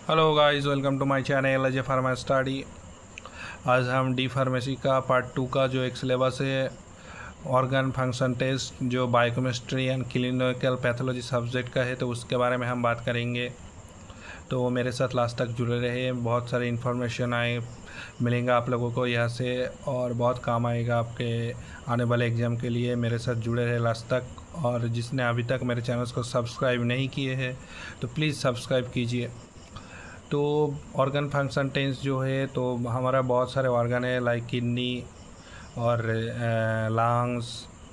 Hello guys, welcome to my channel as a pharma study. आज हम D pharmacy का part 2 का जो एक सिलेबस है ऑर्गन फंक्शन टेस्ट जो biochemistry and clinical pathology subject का है, तो उसके बारे में हम बात करेंगे। तो मेरे साथ लास्ट तक जुड़े रहे, बहुत सारी इन्फॉर्मेशन मिलेंगे आप लोगों को यहाँ से और बहुत काम आएगा आपके आने वाले एग्ज़ाम के लिए। मेरे साथ जुड़े रहे लास्ट तक, और जिसने अभी तक मेरे चैनल को सब्सक्राइब नहीं किए हैं तो प्लीज़ सब्सक्राइब कीजिए। तो ऑर्गन फंक्शन टेस्ट जो है, तो हमारा बहुत सारे ऑर्गन है लाइक किडनी और लंग्स,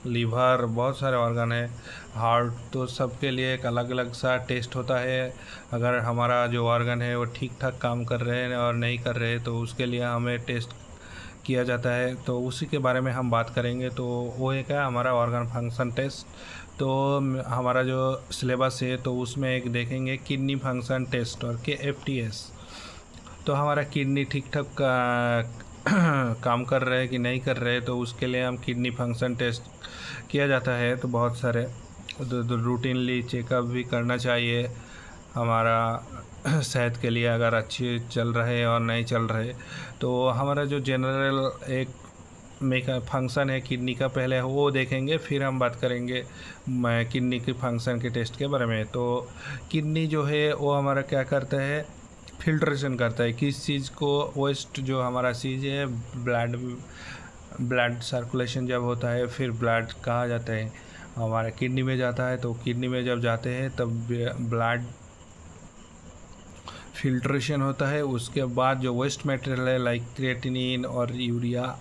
लीवर, बहुत सारे ऑर्गन है, हार्ट। तो सबके लिए एक अलग अलग सा टेस्ट होता है। अगर हमारा जो ऑर्गन है वो ठीक ठाक काम कर रहे हैं और नहीं कर रहे तो उसके लिए हमें टेस्ट किया जाता है। तो उसी के बारे में हम बात करेंगे। तो वो है क्या, हमारा ऑर्गन फंक्शन टेस्ट। तो हमारा जो सिलेबस है तो उसमें एक देखेंगे किडनी फंक्शन टेस्ट और KFTS। तो हमारा किडनी ठीक ठाक काम कर रहे हैं कि नहीं कर रहे, तो उसके लिए हम किडनी फंक्शन टेस्ट किया जाता है। तो बहुत सारे रूटीनली चेकअप भी करना चाहिए हमारा सेहत के लिए, अगर अच्छी चल रहे और नहीं चल रहे। तो हमारा जो जनरल एक फंक्शन है किडनी का, पहले वो देखेंगे, फिर हम बात करेंगे किडनी के फंक्शन के टेस्ट के बारे में। तो किडनी जो है वो हमारा क्या करता है, फिल्ट्रेशन करता है किस चीज़ को, वेस्ट जो हमारा चीज़ है, ब्लड सर्कुलेशन जब होता है फिर ब्लड कहाँ जाता है, हमारा किडनी में जाता है। तो किडनी में जब जाते हैं तब ब्लड फिल्ट्रेशन होता है। उसके बाद जो वेस्ट मटेरियल है लाइक क्रिएटिनिन और यूरिया,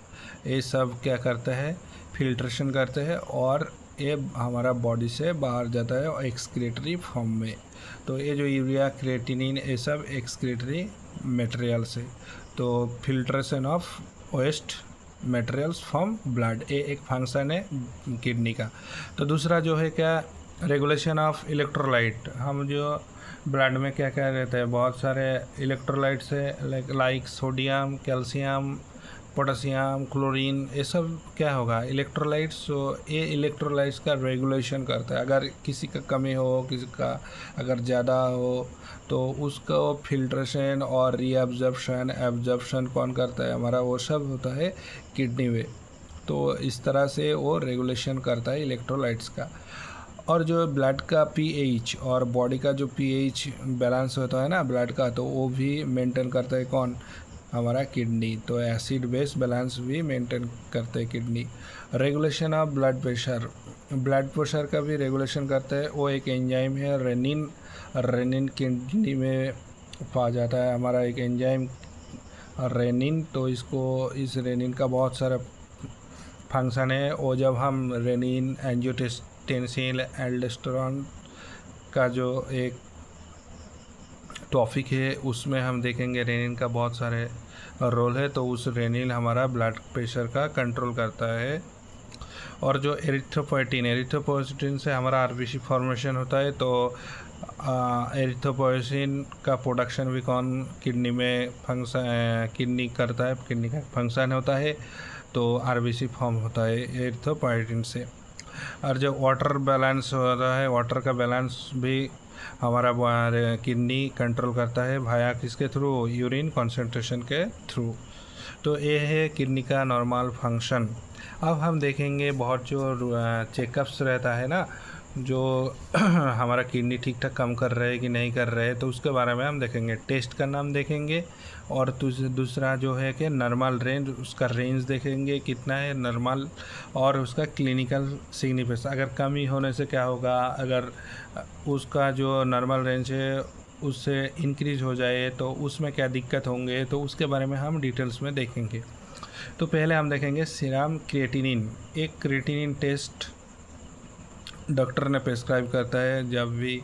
ये सब क्या करता है, फिल्ट्रेशन करते हैं और ये हमारा बॉडी से बाहर जाता है एक्सक्रीटरी फॉर्म में। तो ये जो यूरिया, क्रिएटिनिन, ये सब एक्सक्रीटरी मटेरियल्स है। तो filtration of waste materials from blood, ये एक फंक्शन है किडनी का। तो दूसरा जो है क्या, रेगुलेशन ऑफ इलेक्ट्रोलाइट। हम जो ब्लड में क्या क्या रहता है, बहुत सारे इलेक्ट्रोलाइट्स है like sodium, calcium, potassium, chlorine, ये सब क्या होगा, इलेक्ट्रोलाइट्स। तो ये इलेक्ट्रोलाइट्स का रेगुलेशन करता है। अगर किसी का कमी हो, किसी का अगर ज़्यादा हो, तो उसको फिल्ट्रेशन और एब्जॉर्प्शन कौन करता है, हमारा वो सब होता है किडनी में। तो इस तरह से वो रेगुलेशन करता है इलेक्ट्रोलाइट्स का। और जो ब्लड का pH और बॉडी का जो pH बैलेंस होता है ना ब्लड का, तो वो भी मेंटेन करता है कौन, हमारा किडनी। तो एसिड बेस बैलेंस भी मेंटेन करते हैं kidney. Regulation of blood pressure का भी रेगुलेशन करता है। वो एक एंजाइम है रेनिन किडनी में पाया जाता है, हमारा एक एंजाइम रेनिन। तो इस रेनिन का बहुत सारा फंक्शन है। वो जब हम रेनिन, एंजियोटेंसिन, एल्डोस्टेरोन का जो एक टॉपिक है उसमें हम देखेंगे रेनिन का बहुत सारे रोल है। तो उस रेनिन हमारा ब्लड प्रेशर का कंट्रोल करता है। और जो एरिथ्रोपोएटिन से हमारा आरबीसी फॉर्मेशन होता है। तो एरिथ्रोपोएटिन का प्रोडक्शन भी कौन, किडनी में किडनी करता है, किडनी का फंक्शन होता है। तो आरबीसी फॉर्म होता है एरिथ्रोपोएटिन से। और जो वाटर बैलेंस होता है, वाटर का बैलेंस भी हमारा किडनी कंट्रोल करता है, भाया किसके थ्रू, यूरिन कॉन्सेंट्रेशन के थ्रू। तो ये है किडनी का नॉर्मल फंक्शन। अब हम देखेंगे बहुत जो चेकअप्स रहता है ना, जो हमारा किडनी ठीक ठाक काम कर रहे हैं कि नहीं कर रहे, तो उसके बारे में हम देखेंगे। टेस्ट का नाम देखेंगे, और दूसरा जो है कि नॉर्मल रेंज, उसका रेंज देखेंगे कितना है नॉर्मल, और उसका क्लिनिकल सिग्निफिकेंस। अगर कमी होने से क्या होगा, अगर उसका जो नॉर्मल रेंज है उससे इंक्रीज हो जाए तो उसमें क्या दिक्कत होंगे, तो उसके बारे में हम डिटेल्स में देखेंगे। तो पहले हम देखेंगे सीरम क्रिएटिनिन। एक क्रिएटिनिन टेस्ट डॉक्टर ने प्रेस्क्राइब करता है जब भी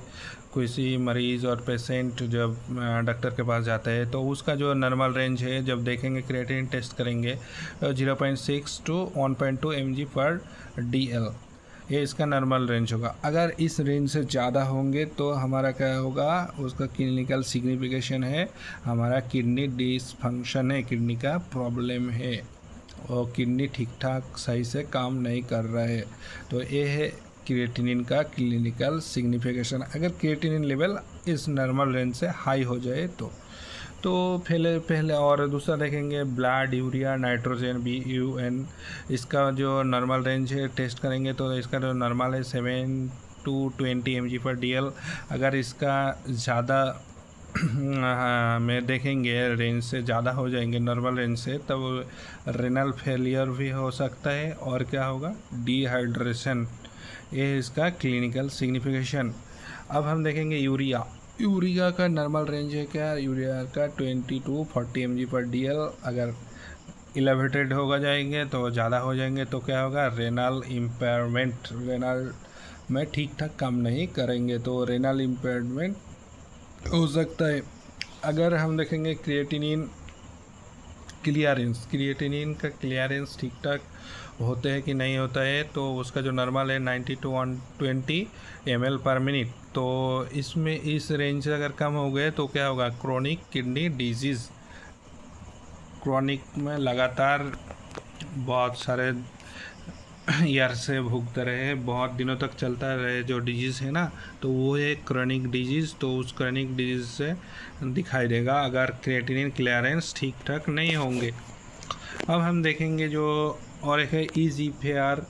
किसी मरीज़ और पेशेंट जब डॉक्टर के पास जाता है। तो उसका जो नॉर्मल रेंज है, जब देखेंगे क्रिएटिनिन टेस्ट करेंगे 0.6 to 1.2 mg/dl, ये इसका नॉर्मल रेंज होगा। अगर इस रेंज से ज़्यादा होंगे तो हमारा क्या होगा, उसका क्लिनिकल सिग्निफिकेशन है हमारा किडनी डिसफंक्शन है, किडनी का प्रॉब्लम है और किडनी ठीक ठाक सही से काम नहीं कर रहा है। तो ये है क्रिएटिनिन का क्लिनिकल सिग्निफिकेशन। अगर क्रिएटिनिन लेवल इस नॉर्मल रेंज से हाई हो जाए तो पहले और दूसरा देखेंगे ब्लड यूरिया नाइट्रोजन BUN, इसका जो नॉर्मल रेंज है टेस्ट करेंगे तो इसका जो नॉर्मल है 7 to 20 mg/dl। अगर इसका ज़्यादा में देखेंगे रेंज से ज़्यादा हो जाएंगे नॉर्मल रेंज से, तब रेनल फेलियर भी हो सकता है और क्या होगा, डिहाइड्रेशन। ये इसका क्लिनिकल सिग्निफिकेशन। अब हम देखेंगे यूरिया का नॉर्मल रेंज है क्या, यूरिया का 20 to 40 mg/dl। अगर एलिवेटेड होगा जाएंगे तो ज़्यादा हो जाएंगे तो क्या होगा, रेनल इम्पेयरमेंट, रेनल में ठीक ठाक काम नहीं करेंगे तो रेनल इम्पेयरमेंट हो सकता है। अगर हम देखेंगे क्रिएटिनिन का क्लियरेंस ठीक ठाक होते हैं कि नहीं होता है, तो उसका जो नॉर्मल है 90 to 120 ml/min, तो इसमें इस रेंज से अगर कम हो गए तो क्या होगा, क्रोनिक किडनी डिजीज़। क्रोनिक में लगातार बहुत सारे ईयर से भुगते रहे, बहुत दिनों तक चलता रहे जो डिजीज़ है ना, तो वो है क्रोनिक डिजीज़। तो उस क्रोनिक डिजीज़ से दिखाई देगा अगर क्रिएटिनिन क्लियरेंस ठीक ठाक नहीं होंगे। अब हम देखेंगे जो और एक है EGFR,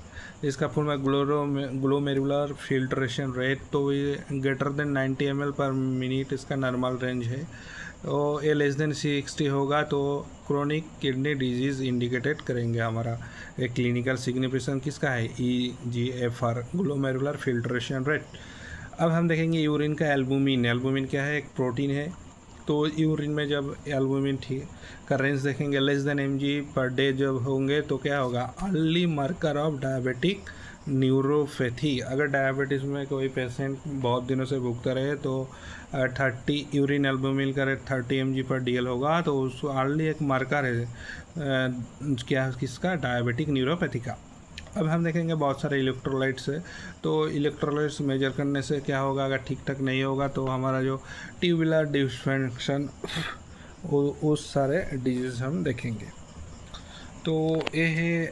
इसका फुल में ग्लोमेरुलर फिल्ट्रेशन रेट, तो ये ग्रेटर देन 90 ml/min इसका नॉर्मल रेंज है। तो ये लेस देन 60 होगा तो क्रोनिक किडनी डिजीज़ इंडिकेटेड करेंगे। हमारा एक क्लिनिकल सिग्निफिकेशन किसका है, EGFR, ग्लोमेरुलर फिल्ट्रेशन रेट। अब हम देखेंगे यूरिन का एल्बुमिन क्या है, एक प्रोटीन है। तो यूरिन में जब एल्बुमिन का रेंज देखेंगे लेस देन mg/day जब होंगे तो क्या होगा, early marker of diabetic neuropathy. अगर डायबिटीज़ में कोई पेशेंट बहुत दिनों से भुगता रहे तो 30 यूरिन एल्बुमिन का रेट 30 mg/dl होगा, तो उसको अर्ली एक मार्कर है क्या, किसका, डायबिटिक न्यूरोपैथी का। अब हम देखेंगे बहुत सारे इलेक्ट्रोलाइट्स है, तो इलेक्ट्रोलाइट्स मेजर करने से क्या होगा, अगर ठीक ठाक नहीं होगा तो हमारा जो ट्यूबुलर डिसफंक्शन, उस सारे डिजीज़ हम देखेंगे। तो ये है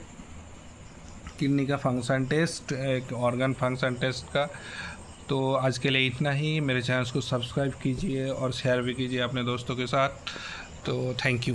किडनी का फंक्शन टेस्ट, एक ऑर्गन फंक्शन टेस्ट का। तो आज के लिए इतना ही। मेरे चैनल को सब्सक्राइब कीजिए और शेयर भी कीजिए अपने दोस्तों के साथ। तो थैंक यू।